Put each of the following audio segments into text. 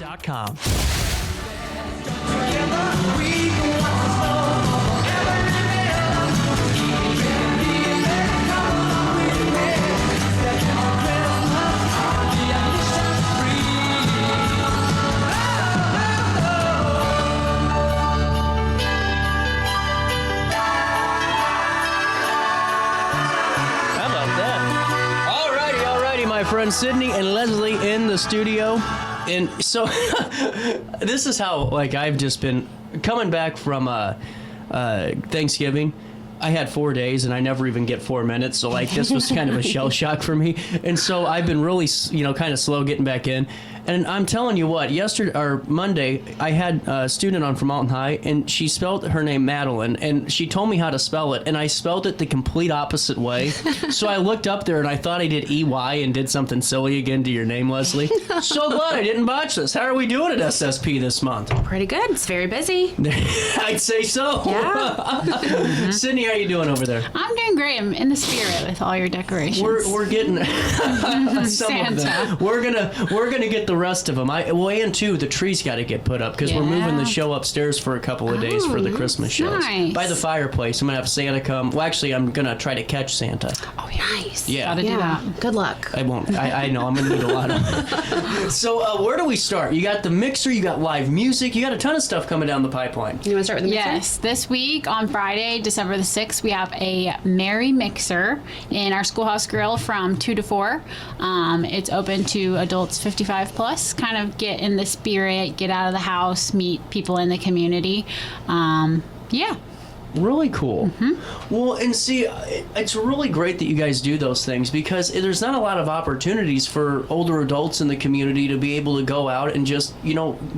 RiverBender.com. My friends Sydney and Leslie in the studio. And so this is how, like, I've just been coming back from Thanksgiving. I had 4 days and I never even get 4 minutes. So, like, this was kind of a shell shock for me. And so I've been really, kind of slow getting back in. And I'm telling you what, Monday, I had a student on from Alton High, and she spelled her name Madeline, and she told me how to spell it, and I spelled it the complete opposite way. So I looked up there, and I thought I did EY and did something silly again to your name, Leslie. So glad I didn't botch this. How are we doing at SSP this month? Pretty good. It's very busy. I'd say so. Yeah. Sydney, how are you doing over there? I'm doing great. I'm in the spirit with all your decorations. We're getting some Santa. of them. We're gonna get the rest of them. And too, the tree's got to get put up because we're moving the show upstairs for a couple of days for the Christmas shows. Nice. By the fireplace. I'm gonna have Santa come. Well, actually, I'm gonna try to catch Santa. Oh, nice. Yeah. Gotta do that. Good luck. I won't. I know. I'm gonna need a lot of. So where do we start? You got the mixer. You got live music. You got a ton of stuff coming down the pipeline. You want to start with the mixer? Yes. This week on Friday, December the 6th, we have a Merry Mixer in our Schoolhouse Grill from 2 to 4. It's open to adults 55 plus. Kind of get in the spirit, get out of the house, meet people in the community. Yeah. Really cool. Mm-hmm. Well, and see, it's really great that you guys do those things because there's not a lot of opportunities for older adults in the community to be able to go out and just,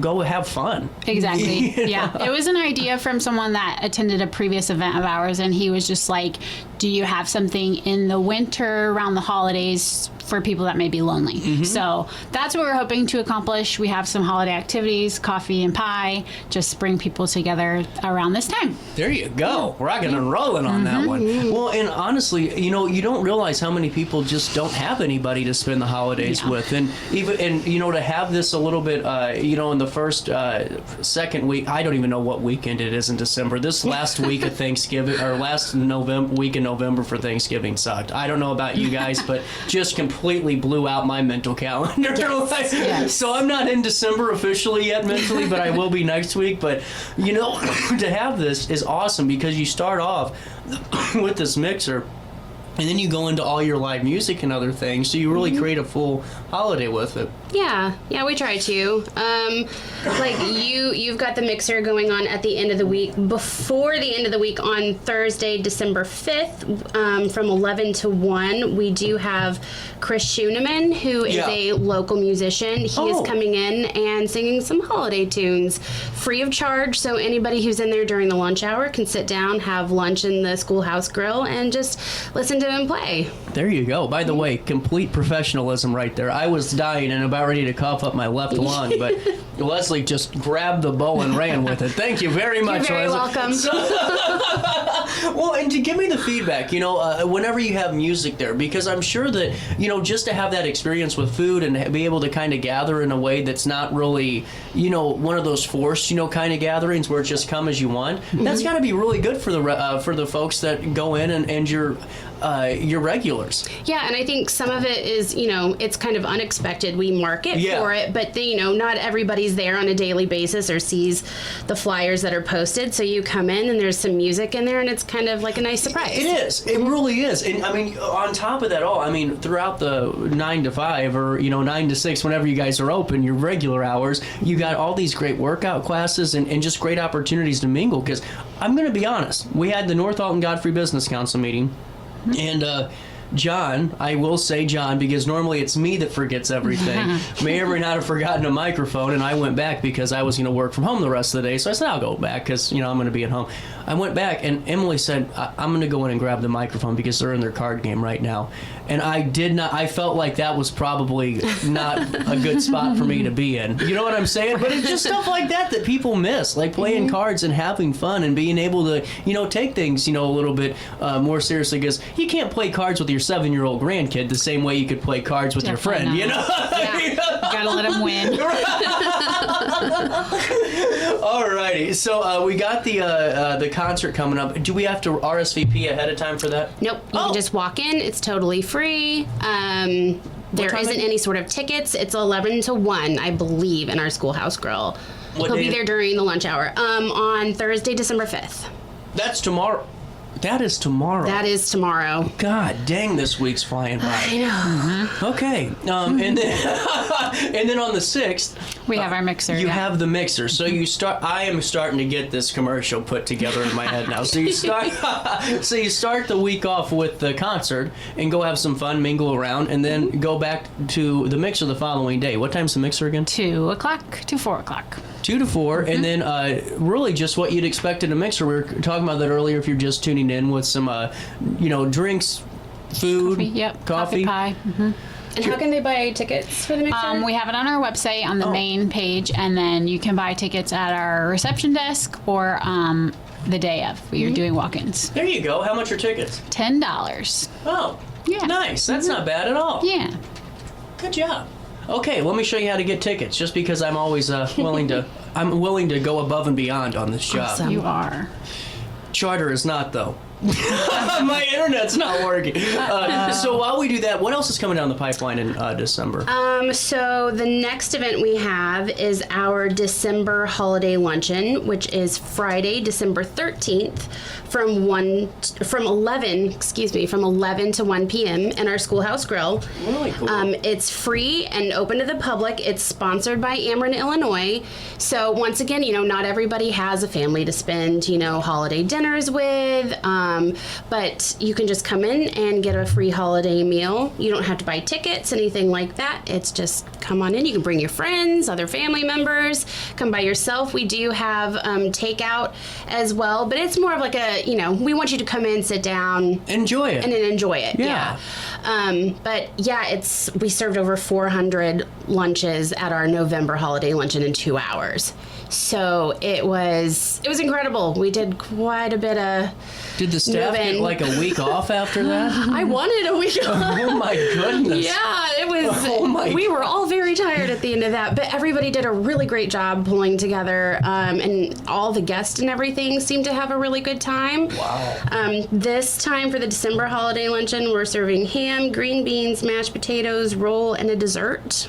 go have fun. Exactly. Yeah. It was an idea from someone that attended a previous event of ours, and he was just like, do you have something in the winter around the holidays for people that may be lonely? Mm-hmm. So that's what we're hoping to accomplish. We have some holiday activities, coffee and pie, just bring people together around this time. There you go. Rocking and rolling on that one. Well, and honestly, you don't realize how many people just don't have anybody to spend the holidays with. And to have this a little bit, in the first, second week, I don't even know what weekend it is in December. This last week of Thanksgiving, or last week in November for Thanksgiving sucked. I don't know about you guys, but just completely blew out my mental calendar. Yes. So I'm not in December officially yet mentally, but I will be next week. But, to have this is awesome because you start off with this mixer and then you go into all your live music and other things, so you really create a full holiday with it. Yeah, we try to. You've got the mixer going on at the end of the week. Before the end of the week on Thursday, December 5th, from 11 to 1, we do have Chris Schooneman, who is a local musician. He is coming in and singing some holiday tunes free of charge, so anybody who's in there during the lunch hour can sit down, have lunch in the Schoolhouse Grill, and just listen to him play. There you go. By the way, complete professionalism right there. I was dying and about ready to cough up my left lung, but Leslie just grabbed the bow and ran with it. Thank you very much, You're very Leslie. welcome. Well, and to give me the feedback, whenever you have music there, because I'm sure that, just to have that experience with food and be able to kind of gather in a way that's not really, one of those forced, kind of gatherings where it's just come as you want, that's got to be really good for the folks that go in and your regulars. Yeah, and I think some of it is, it's kind of unexpected. We market for it, but not everybody's there on a daily basis or sees the flyers that are posted. So you come in and there's some music in there and it's kind of like a nice surprise. It is. It really is. And I mean, on top of that all, throughout the 9 to 5 or, 9 to 6, whenever you guys are open, your regular hours, you got all these great workout classes and just great opportunities to mingle. Because I'm going to be honest, we had the North Alton Godfrey Business Council meeting. And John, I will say John, because normally it's me that forgets everything, may or may not have forgotten a microphone, and I went back because I was going to work from home the rest of the day, so I said I'll go back because, I'm going to be at home. I went back, and Emily said, I'm going to go in and grab the microphone because they're in their card game right now. And I felt like that was probably not a good spot for me to be in. You know what I'm saying? But it's just stuff like that people miss, like playing cards and having fun and being able to, take things, a little bit more seriously, because you can't play cards with your 7-year-old grandkid the same way you could play cards with your friend, Yeah. You gotta let him win. Alrighty, so we got the concert coming up. Do we have to RSVP ahead of time for that? Nope, you can just walk in. It's totally free. There time isn't again? any sort of tickets. It's 11 to 1, I believe, in our Schoolhouse Grill. What He'll day? be there during the lunch hour. On Thursday, December 5th. That's tomorrow. That is tomorrow. That is tomorrow. God dang, this week's flying by. I know. Okay, and then and then on the 6th, We have our mixer. you yeah. have the mixer. So you start. I am starting to get this commercial put together in my head now. So you start. So you start the week off with the concert and go have some fun, mingle around, and then go back to the mixer the following day. What time's the mixer again? 2 o'clock to 4 o'clock. 2 to 4, and then really just what you'd expect in a mixer. We were talking about that earlier. If you're just tuning in with some, drinks, food, Coffee pie. And how can they buy tickets for the mixer? We have it on our website on the main page, and then you can buy tickets at our reception desk or the day of. We are doing walk-ins. There you go. How much are tickets? $10. Oh, Yeah. nice. That's not bad at all. Yeah. Good job. Okay, let me show you how to get tickets. Just because I'm always willing to go above and beyond on this job. Awesome. You are. Charter is not though. My internet's not working. So while we do that, what else is coming down the pipeline in December? So the next event we have is our December holiday luncheon, which is Friday, December 13th from 11 to 1 p.m. in our Schoolhouse Grill. Really cool. It's free and open to the public. It's sponsored by Ameren, Illinois. So once again, not everybody has a family to spend, holiday dinners with. But you can just come in and get a free holiday meal. You don't have to buy tickets, anything like that. It's just come on in. You can bring your friends, other family members, come by yourself. We do have takeout as well, but it's more of like we want you to come in, sit down, Enjoy it. and then enjoy it. Yeah. But yeah, we served over 400 lunches at our November holiday luncheon in 2 hours. So it was incredible. We did quite a bit of Did the staff get moving. like a week off after that? I wanted a week off. Oh my goodness. Yeah, it was. Oh my we were all very tired at the end of that, but everybody did a really great job pulling together, and all the guests and everything seemed to have a really good time. Wow. This time for the December holiday luncheon, we're serving ham, green beans, mashed potatoes, roll, and a dessert.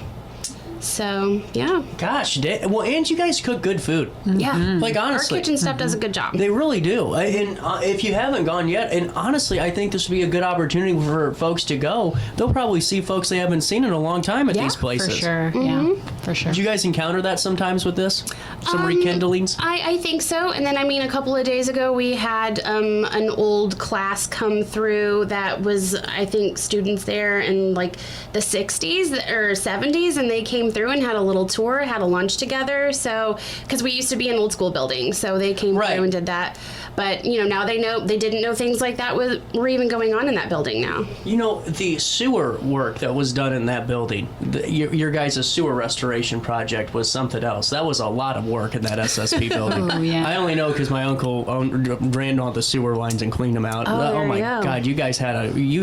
So yeah, Gosh, well, and you guys cook good food. yeah. Like honestly. Our kitchen staff does a good job. They really do. And if you haven't gone yet, and honestly, I think this would be a good opportunity for folks to go. They'll probably see folks they haven't seen in a long time at Yeah, these places. For sure. Yeah. For sure. Do you guys encounter that sometimes with this? Some rekindlings? I think so. And then, a couple of days ago, we had an old class come through that was, I think, students there in like the 60s or 70s, and they came through and had a little tour, had a lunch together. So, because we used to be an old school building, so they came Right. through and did that. But, now they didn't know things like that were even going on in that building now. The sewer work that was done in that building, your guys' sewer restoration project was something else. That was a lot of work in that SSP building. Oh, yeah. I only know because my uncle ran all the sewer lines and cleaned them out. there my you go. God, you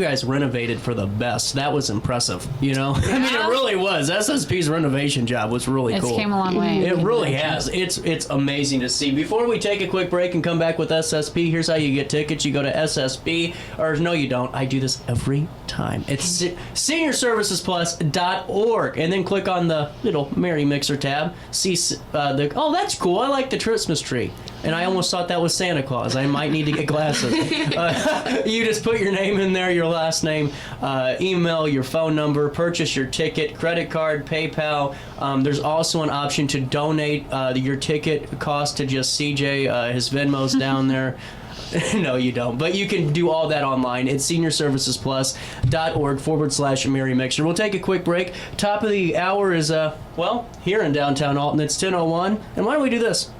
guys renovated for the best. That was impressive. I mean, it really was. SSP's renovation job was really It's cool. came a long way. It really has. It's amazing to see. Before we take a quick break and come back with SSP, here's how you get tickets. You go to SSP, or no, you don't. I do this every time. It's seniorservicesplus.org, and then click on the little Merry Mixer tab. See oh, that's cool. I like the Christmas tree. And I almost thought that was Santa Claus. I might need to get glasses. You just put your name in there, your last name, email, your phone number, purchase your ticket, credit card, PayPal. There's also an option to donate your ticket cost to just CJ. His Venmo's down there. No, you don't. But you can do all that online at seniorservicesplus.org/Merry Mixer. We'll take a quick break. Top of the hour is, here in downtown Alton. It's 10:01. And why don't we do this?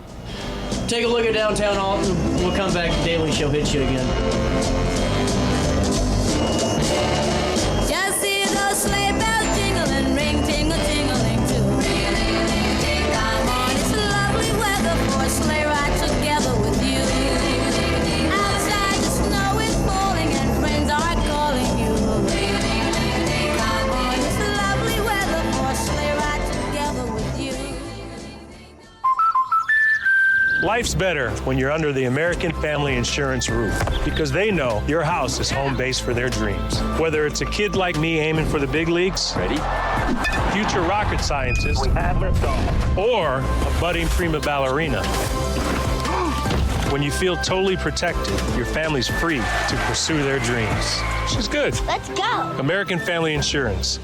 Take a look at downtown Alton. We'll come back. Daily Show hits you again. Just see those sleigh bells jingling, ring, tingle, tingling too. Come on, it's lovely weather for a sleigh ride together with you. Outside the snow is falling and friends are calling you. Come on, it's lovely weather for a sleigh ride together with you. Life's better when you're under the American Family Insurance roof because they know your house is home base for their dreams. Whether it's a kid like me aiming for the big leagues, ready? Future rocket scientist, or a budding prima ballerina. When you feel totally protected, your family's free to pursue their dreams. She's good. Let's go. American Family Insurance.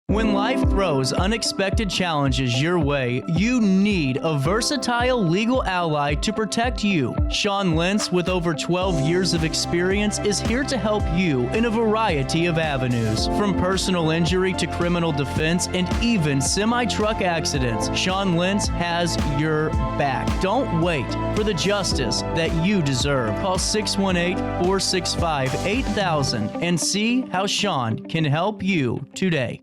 When life throws unexpected challenges your way, you need a versatile legal ally to protect you. Sean Lentz, with over 12 years of experience, is here to help you in a variety of avenues. From personal injury to criminal defense and even semi-truck accidents, Sean Lentz has your back. Don't wait for the justice that you deserve. Call 618-465-8000 and see how Sean can help you today.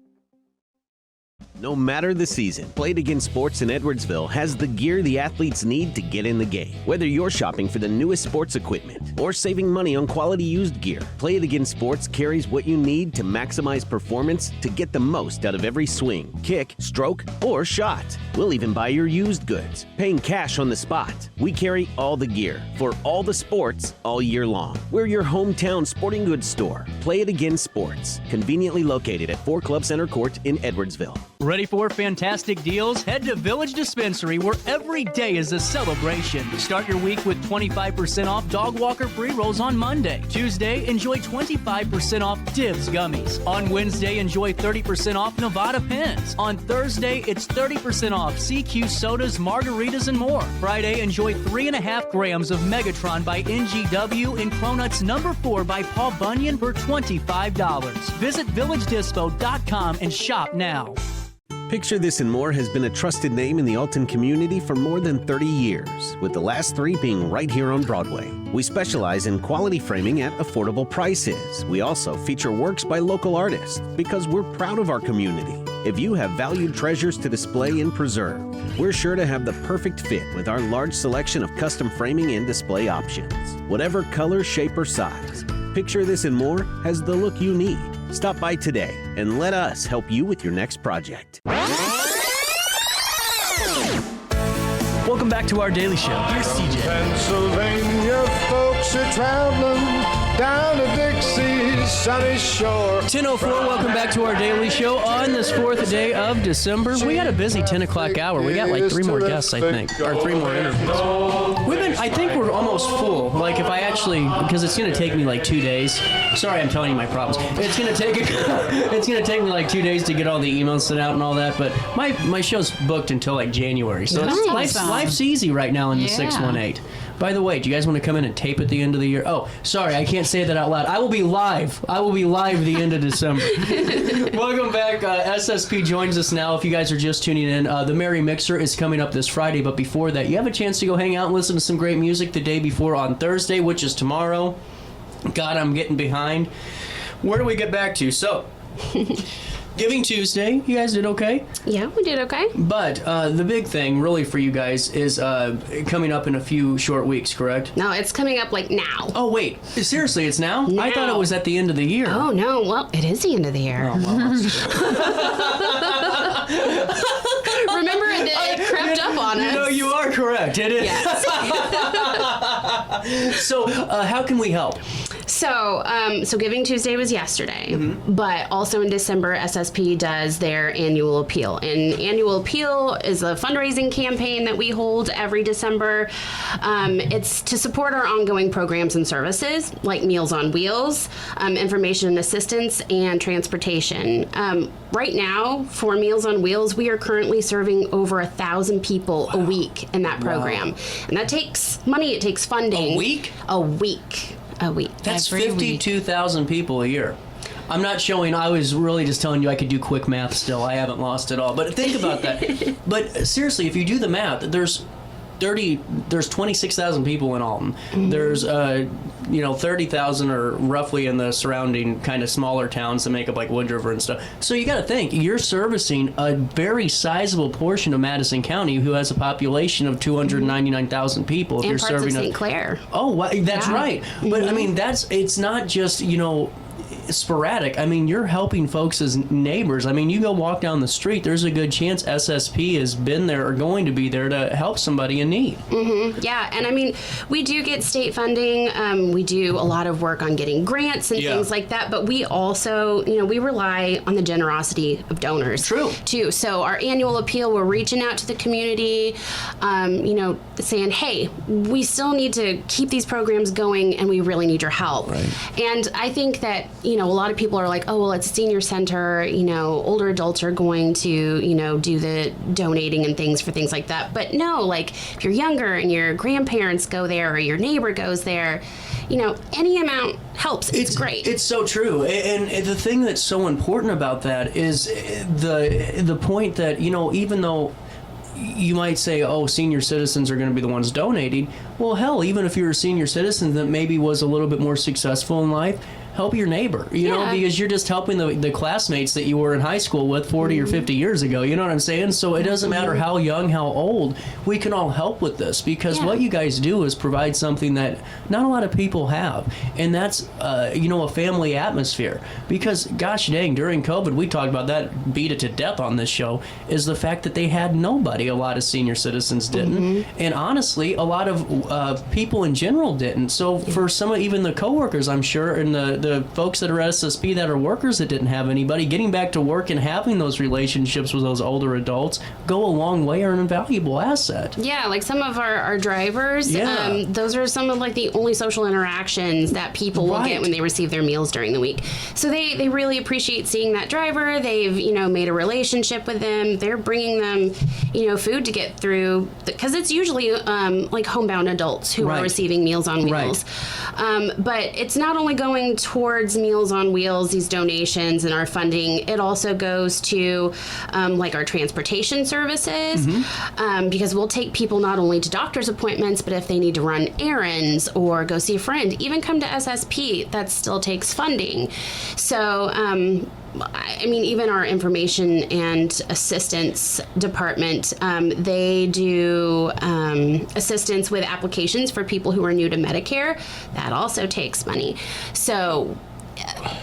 No matter the season, Play It Again Sports in Edwardsville has the gear the athletes need to get in the game. Whether you're shopping for the newest sports equipment or saving money on quality used gear, Play It Again Sports carries what you need to maximize performance to get the most out of every swing, kick, stroke, or shot. We'll even buy your used goods, paying cash on the spot. We carry all the gear for all the sports all year long. We're your hometown sporting goods store. Play It Again Sports, conveniently located at 4 Club Center Court in Edwardsville. Ready for fantastic deals? Head to Village Dispensary, where every day is a celebration. Start your week with 25% off Dog Walker pre-rolls on Monday. Tuesday, enjoy 25% off Dibs gummies. On Wednesday, enjoy 30% off Nevada pens. On Thursday, it's 30% off CQ sodas, margaritas, and more. Friday, enjoy 3.5 grams of Megatron by NGW and Cronuts number 4 by Paul Bunyan for $25. Visit VillageDispo.com and shop now. Picture This and More has been a trusted name in the Alton community for more than 30 years, with the last 3 being right here on Broadway. We specialize in quality framing at affordable prices. We also feature works by local artists because we're proud of our community. If you have valued treasures to display and preserve, we're sure to have the perfect fit with our large selection of custom framing and display options. Whatever color, shape, or size, Picture This and More has the look you need. Stop by today and let us help you with your next project. Welcome back to our daily show. Here's CJ. Pennsylvania folks are traveling down to Dixie's sunny shore. 10:04, welcome back to our daily show on this 4th day of December. We got a busy 10 o'clock hour. We got like 3 more guests, I think, or 3 more interviews. I think we're almost full. Like if I actually, because it's going to take me like 2 days. Sorry, I'm telling you my problems. It's going to take me like 2 days to get all the emails sent out and all that. But my show's booked until like January, so life's easy right now in the 618. By the way, do you guys want to come in and tape at the end of the year? Oh, sorry, I can't say that out loud. I will be live the end of December. Welcome back. SSP joins us now. If you guys are just tuning in, the Merry Mixer is coming up this Friday. But before that, you have a chance to go hang out and listen to some great music the day before on Thursday, which is tomorrow. God, I'm getting behind. Where do we get back to? So... Giving Tuesday, you guys did okay? Yeah, we did okay. But the big thing, really, for you guys is coming up in a few short weeks, correct? No, it's coming up like now. Oh, wait. Seriously, it's now? Now. I thought it was at the end of the year. Oh, no. Well, it is the end of the year. Oh, well, Remember, it crept up on us. No, you are correct. It is. Yes. So, how can we help? So Giving Tuesday was yesterday, but also in December, SSP does their annual appeal. And annual appeal is a fundraising campaign that we hold every December. It's to support our ongoing programs and services like Meals on Wheels, information and assistance, and transportation. Right now, for Meals on Wheels, we are currently serving over 1,000 people a week in that program. And that takes money, it takes funding. A week? A week. That's 52,000 people a year. I'm not showing, I was really just telling you I could do quick math still. I haven't lost it all. But think about that. But seriously, if you do the math, there's 26,000 people in Alton. There's 30,000 or roughly in the surrounding kind of smaller towns that make up like Wood River and stuff. So you got to think, you're servicing a very sizable portion of Madison County who has a population of 299,000 people. If And you're parts serving of St. Clair. Oh, that's right. But I mean, it's not just, sporadic. I mean, you're helping folks as neighbors. I mean, you go walk down the street, there's a good chance SSP has been there or going to be there to help somebody in need. Yeah, and I mean, we do get state funding. We do a lot of work on getting grants and things like that, but we also, we rely on the generosity of donors. True. Too. So our annual appeal, we're reaching out to the community, saying, hey, we still need to keep these programs going and we really need your help. Right. And I think that, a lot of people are like, oh, well, it's a senior center, older adults are going to, do the donating and things for things like that. But no, like if you're younger and your grandparents go there or your neighbor goes there, any amount helps. It's great. It's so true. And the thing that's so important about that is the point that, even though you might say, oh, senior citizens are going to be the ones donating. Well, hell, even if you're a senior citizen that maybe was a little bit more successful in life, help your neighbor, you know, because you're just helping the classmates that you were in high school with 40 or 50 years ago. You know what I'm saying? So it doesn't matter how young, how old, we can all help with this because what you guys do is provide something that not a lot of people have. And that's, a family atmosphere. Because, gosh dang, during COVID, we talked about that, beat it to death on this show, is the fact that they had nobody. A lot of senior citizens didn't. And honestly, a lot of people in general didn't. So for some of even the coworkers, I'm sure, and the folks that are at SSP that are workers that didn't have anybody, getting back to work and having those relationships with those older adults go a long way, are an invaluable asset. Yeah, like some of our drivers, those are some of like the only social interactions that people will get when they receive their meals during the week. So they really appreciate seeing that driver. They've, made a relationship with them. They're bringing them, food to get through, because it's usually like homebound adults who are receiving Meals on Wheels. But it's not only going towards Meals on Wheels, these donations and our funding, it also goes to like our transportation services, because we'll take people not only to doctor's appointments, but if they need to run errands or go see a friend, even come to SSP, that still takes funding. So, I mean, even our information and assistance department, they do assistance with applications for people who are new to Medicare. That also takes money. So,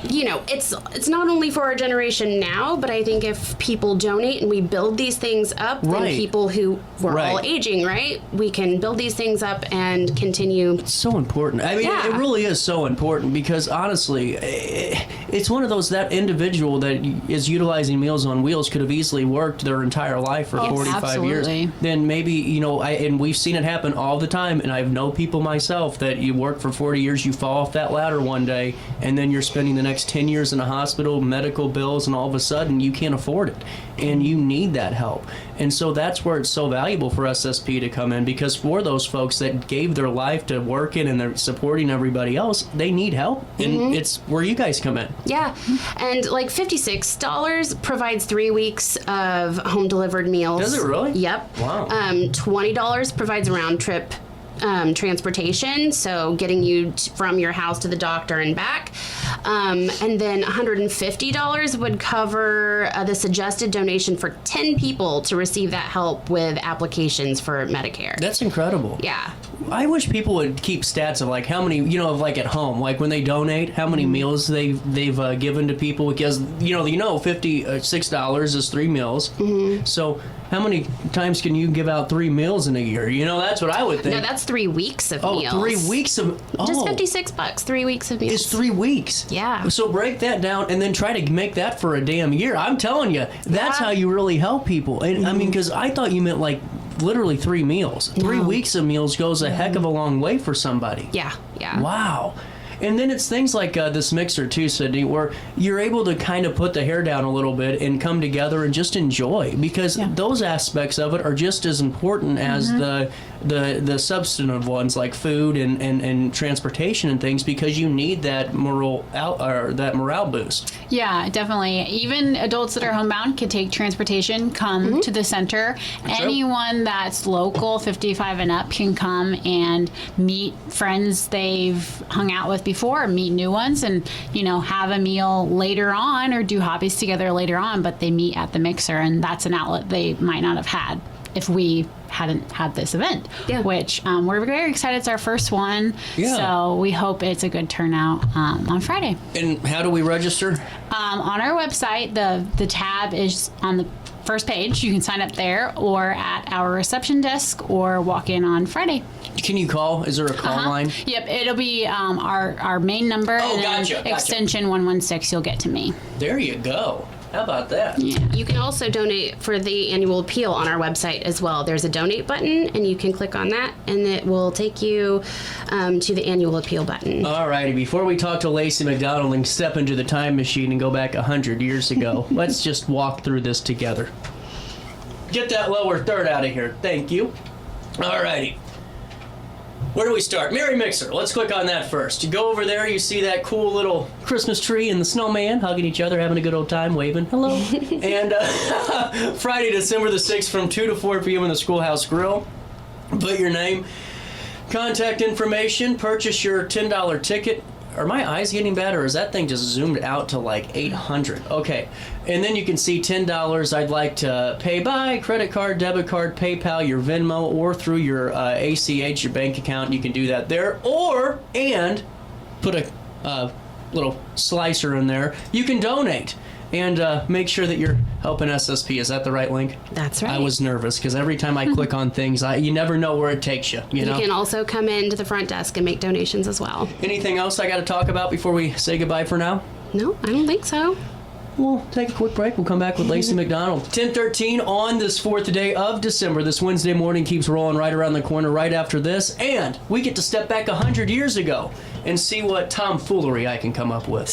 it's not only for our generation now, but I think if people donate and we build these things up, then people who we're all aging, we can build these things up and continue. It's so important. I mean, it really is so important because honestly, it's one of those, that individual that is utilizing Meals on Wheels could have easily worked their entire life for 45 years. Then maybe, and we've seen it happen all the time, and I know people myself that you work for 40 years, you fall off that ladder one day, and then you're spending the next 10 years in a hospital, medical bills, and all of a sudden you can't afford it. And you need that help. And so that's where it's so valuable for SSP to come in, because for those folks that gave their life to working and they're supporting everybody else, they need help. And it's where you guys come in. Yeah. And like $56 provides 3 weeks of home delivered meals. Does it really? Yep. Wow. $20 provides a round trip transportation, so getting you from your house to the doctor and back. And then $150 would cover the suggested donation for 10 people to receive that help with applications for Medicare. That's incredible. Yeah. I wish people would keep stats of like how many, of like at home, like when they donate, how many meals they've given to people, because $56 is 3 meals. So how many times can you give out 3 meals in a year? That's what I would think. No, that's 3 weeks of meals. 3 weeks of just $56. 3 weeks of meals. It's 3 weeks. Yeah. So break that down and then try to make that for a damn year. I'm telling you, that's how you really help people. And I mean, because I thought you meant like literally 3 meals. 3 weeks of meals goes a heck of a long way for somebody. Yeah. Wow. And then it's things like this mixer too, Sydney, where you're able to kind of put the hair down a little bit and come together and just enjoy, because those aspects of it are just as important as the substantive ones like food and transportation and things, because you need that morale boost. Yeah, definitely. Even adults that are homebound can take transportation, come to the center. Anyone that's local, 55 and up, can come and meet friends they've hung out with before, meet new ones, and have a meal later on or do hobbies together later on, but they meet at the mixer, and that's an outlet they might not have had if we hadn't had this event, Yeah. which we're very excited. It's our first one. Yeah. So we hope it's a good turnout on Friday. And how do we register? On our website, the tab is on the first page. You can sign up there or at our reception desk or walk in on Friday. Can you call? Is there a call line? Yep, it'll be our main number Oh, and then gotcha. extension 116. You'll get to me. There you go. How about that? Yeah. You can also donate for the annual appeal on our website as well. There's a donate button, and you can click on that, and it will take you to the annual appeal button. All righty. Before we talk to Lacey McDonald and step into the time machine and go back 100 years ago, let's just walk through this together. Get that lower third out of here. Thank you. All righty. Where do we start? Merry Mixer. Let's click on that first. You go over there, you see that cool little Christmas tree and the snowman hugging each other, having a good old time, waving hello. And Friday, December the 6th from 2 to 4 p.m. in the Schoolhouse Grill. Put your name, contact information, purchase your $10 ticket. Are my eyes getting bad, or is that thing just zoomed out to like 800? Okay. And then you can see $10. I'd like to pay by credit card, debit card, PayPal, your Venmo, or through your ACH, your bank account. You can do that there. And put a little slicer in there. You can donate. And make sure that you're helping SSP. Is that the right link? That's right. I was nervous because every time I click on things, you never know where it takes you. You know? You can also come into the front desk and make donations as well. Anything else I got to talk about before we say goodbye for now? No, I don't think so. We'll take a quick break. We'll come back with Lacey McDonald. 10:13 on this 4th day of December. This Wednesday morning keeps rolling right around the corner right after this. And we get to step back 100 years ago and see what tomfoolery I can come up with.